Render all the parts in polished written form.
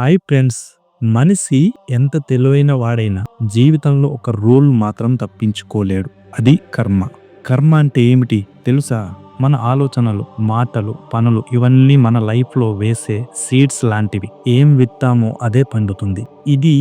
Hi friends, మనిషి ఎంత తెలివైన వాడైనా జీవితంలో ఒక రూల్ మాత్రం తప్పించుకోలేడు. అది కర్మ. కర్మ అంటే ఏమిటి తెలుసా? మన ఆలోచనలు, మాటలు, పనులు ఇవన్నీ మన లైఫ్లో వేసే సీడ్స్ లాంటివి. ఏం విత్తామో అదే పండుతుంది. ఇది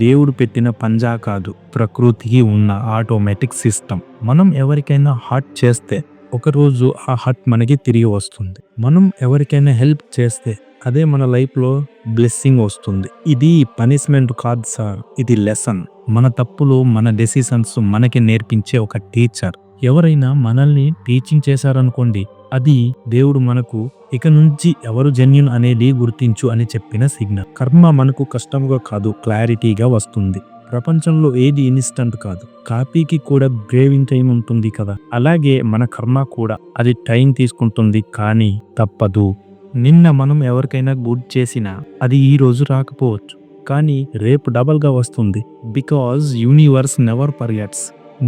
దేవుడు పెట్టిన పంజా కాదు, ప్రకృతికి ఉన్న ఆటోమేటిక్ సిస్టమ్. మనం ఎవరికైనా హర్ట్ చేస్తే ఒకరోజు ఆ హర్ట్ మనకి తిరిగి వస్తుంది. మనం ఎవరికైనా హెల్ప్ చేస్తే అదే మన లైఫ్లో బ్లెస్సింగ్ వస్తుంది. ఇది పనిష్మెంట్ కాదు సార్, ఇది లెసన్. మన తప్పులు, మన డెసిషన్స్ మనకి నేర్పించే ఒక టీచర్. ఎవరైనా మనల్ని టీచింగ్ చేశారనుకోండి, అది దేవుడు మనకు ఇక నుంచి ఎవరు జెన్యూన్ అనేది గుర్తించు అని చెప్పిన సిగ్నల్. కర్మ మనకు కష్టంగా కాదు, క్లారిటీగా వస్తుంది. ప్రపంచంలో ఏది ఇన్స్టంట్ కాదు, కాపీకి కూడా గ్రేవింగ్ టైం ఉంటుంది కదా. అలాగే మన కర్మ కూడా అది టైం తీసుకుంటుంది, కానీ తప్పదు. నిన్న మనం ఎవరికైనా గుడ్ చేసినా అది ఈ రోజు రాకపోవచ్చు, కానీ రేపు డబల్గా వస్తుంది. Because universe never forgets.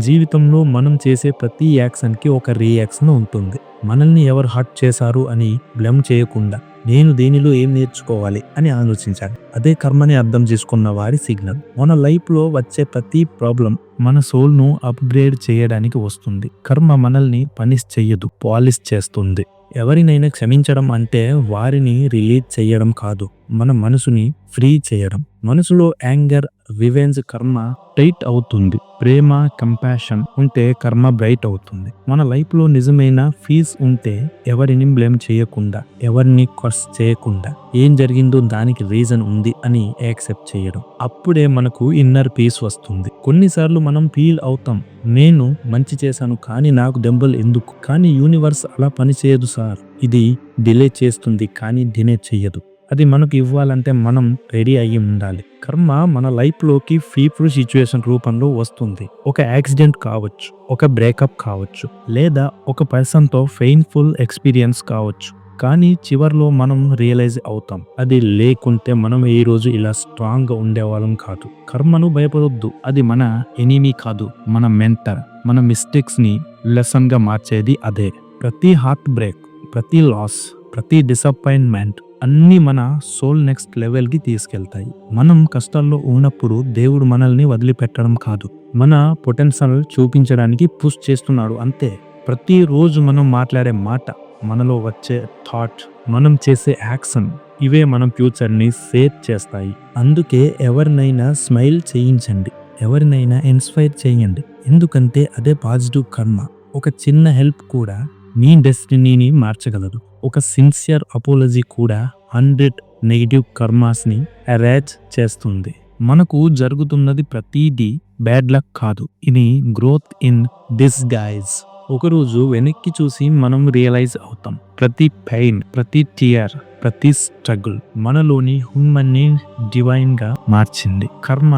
జీవితంలో మనం చేసే ప్రతి యాక్షన్కి ఒక రియాక్షన్ ఉంటుంది. మనల్ని ఎవరు హర్ట్ చేశారు అని బ్లేమ్ చేయకుండా నేను దేనిలో ఏం నేర్చుకోవాలి అని ఆలోచించాలి. అదే కర్మని అర్థం చేసుకున్న వారి సిగ్నల్. మన లైఫ్లో వచ్చే ప్రతి ప్రాబ్లం మన సోల్ను అప్గ్రేడ్ చేయడానికి వస్తుంది. కర్మ మనల్ని పనిష్ చెయ్యదు, పాలిష్ చేస్తుంది. ఎవరినైనా క్షమించడం అంటే వారిని రిలీజ్ చేయడం కాదు, మన మనసుని ఫ్రీ చేయడం. మనసులో యాంగర్, రివెంజ్, కర్మ టైట్ అవుతుంది. ప్రేమ, కంపాషన్ ఉంటే కర్మ బ్రైట్ అవుతుంది. మన లైఫ్లో నిజమైన పీస్ ఉంటే ఎవరిని బ్లేమ్ చేయకుండా, ఎవరిని కర్స్ చేయకుండా, ఏం జరిగిందో దానికి రీజన్ ఉంది అని యాక్సెప్ట్ చేయడం. అప్పుడే మనకు ఇన్నర్ పీస్ వస్తుంది. కొన్నిసార్లు మనం ఫీల్ అవుతాం, నేను మంచి చేశాను కానీ నాకు దెబ్బలు ఎందుకు? కానీ యూనివర్స్ అలా పని చేయదు సార్. ఇది డిలే చేస్తుంది కానీ డినే చెయ్యదు. అది మనకు ఇవ్వాలంటే మనం రెడీ అయ్యి ఉండాలి. కర్మ మన లైఫ్లోకి ఫీఫుల్ సిచ్యువేషన్ రూపంలో వస్తుంది. ఒక యాక్సిడెంట్ కావచ్చు, ఒక బ్రేకప్ కావచ్చు, లేదా ఒక పర్సన్తో పెయిన్ఫుల్ ఎక్స్పీరియన్స్ కావచ్చు. కానీ చివర్లో మనం రియలైజ్ అవుతాం, అది లేకుంటే మనం ఈ రోజు ఇలా స్ట్రాంగ్గా ఉండేవాళ్ళం కాదు. కర్మను భయపడొద్దు, అది మన ఎనిమీ కాదు, మన మెంటర్. మన మిస్టేక్స్ని లెసన్గా మార్చేది అదే. ప్రతి హార్ట్ బ్రేక్, ప్రతి లాస్, ప్రతి డిసప్పాయింట్మెంట్ అన్నీ మన సోల్ నెక్స్ట్ లెవెల్కి తీసుకెళ్తాయి. మనం కష్టాల్లో ఉన్నప్పుడు దేవుడు మనల్ని వదిలిపెట్టడం కాదు, మన పొటెన్షియల్ చూపించడానికి పుష్ చేస్తున్నాడు అంతే. ప్రతిరోజు మనం మాట్లాడే మాట, మనలో వచ్చే థాట్, మనం చేసే యాక్షన్, ఇవే మన ఫ్యూచర్ని సేవ్ చేస్తాయి. అందుకే ఎవరినైనా స్మైల్ చేయించండి, ఎవరినైనా ఇన్స్పైర్ చేయండి, ఎందుకంటే అదే పాజిటివ్ కర్మ. ఒక చిన్న హెల్ప్ కూడా మీ డెస్టినీని మార్చగలదు. ఒక సిన్సియర్ అపాలజీ కూడా 100 నెగిటివ్ కర్మాస్ని ఎరేజ్ చేస్తుంది. మనకు జరుగుతున్నది ప్రతిదీ బ్యాడ్ లక్ కాదు, ఇది గ్రోత్ ఇన్ డిస్గైజ్. ఒకరోజు వెనక్కి చూసి మనం రియలైజ్ అవుతాం, ప్రతి పెయిన్, ప్రతి టియర్, ప్రతి స్ట్రగుల్ మనలోని హ్యూమన్ని డివైన్గా మార్చింది. కర్మ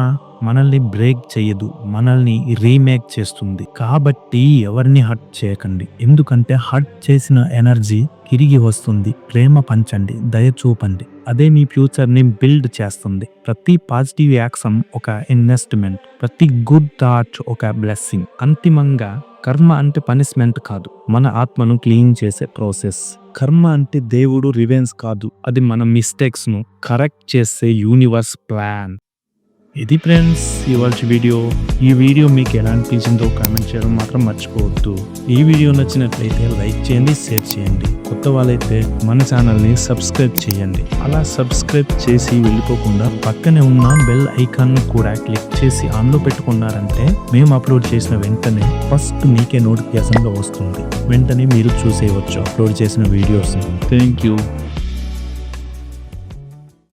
మనల్ని బ్రేక్ చేయదు, మనల్ని రీమేక్ చేస్తుంది. కాబట్టి ఎవరిని హర్ట్ చేయకండి, ఎందుకంటే హర్ట్ చేసిన ఎనర్జీ తిరిగి వస్తుంది. ప్రేమ పంచండి, దయ చూపండి, అదే మీ ఫ్యూచర్ని బిల్డ్ చేస్తుంది. ప్రతి పాజిటివ్ యాక్షన్ ఒక ఇన్వెస్ట్మెంట్, ప్రతి గుడ్ థాట్ ఒక బ్లెస్సింగ్. అంతిమంగా కర్మ అంటే పనిష్మెంట్ కాదు, మన ఆత్మను క్లీన్ చేసే ప్రాసెస్. కర్మ అంటే దేవుడు రివెంజ్ కాదు, అది మన మిస్టేక్స్ను కరెక్ట్ చేసే యూనివర్స్ ప్లాన్. ఇది ఫ్రెండ్స్ ఇవాళ వీడియో. ఈ వీడియో మీకు ఎలా అనిపించిందో కామెంట్ చేయడం మాత్రం మర్చిపోవద్దు. ఈ వీడియో నచ్చినట్లయితే లైక్ చేయండి, షేర్ చేయండి. కొత్త వాళ్ళైతే మన ఛానల్ని సబ్స్క్రైబ్ చేయండి. అలా సబ్స్క్రైబ్ చేసి వెళ్ళిపోకుండా పక్కనే ఉన్న బెల్ ఐకాన్ కూడా క్లిక్ చేసి ఆన్లో పెట్టుకున్నారంటే మేము అప్లోడ్ చేసిన వెంటనే ఫస్ట్ మీకే నోటిఫికేషన్గా వస్తుంది. వెంటనే మీరు చూసేయవచ్చు అప్లోడ్ చేసిన వీడియోస్ని. Thank you.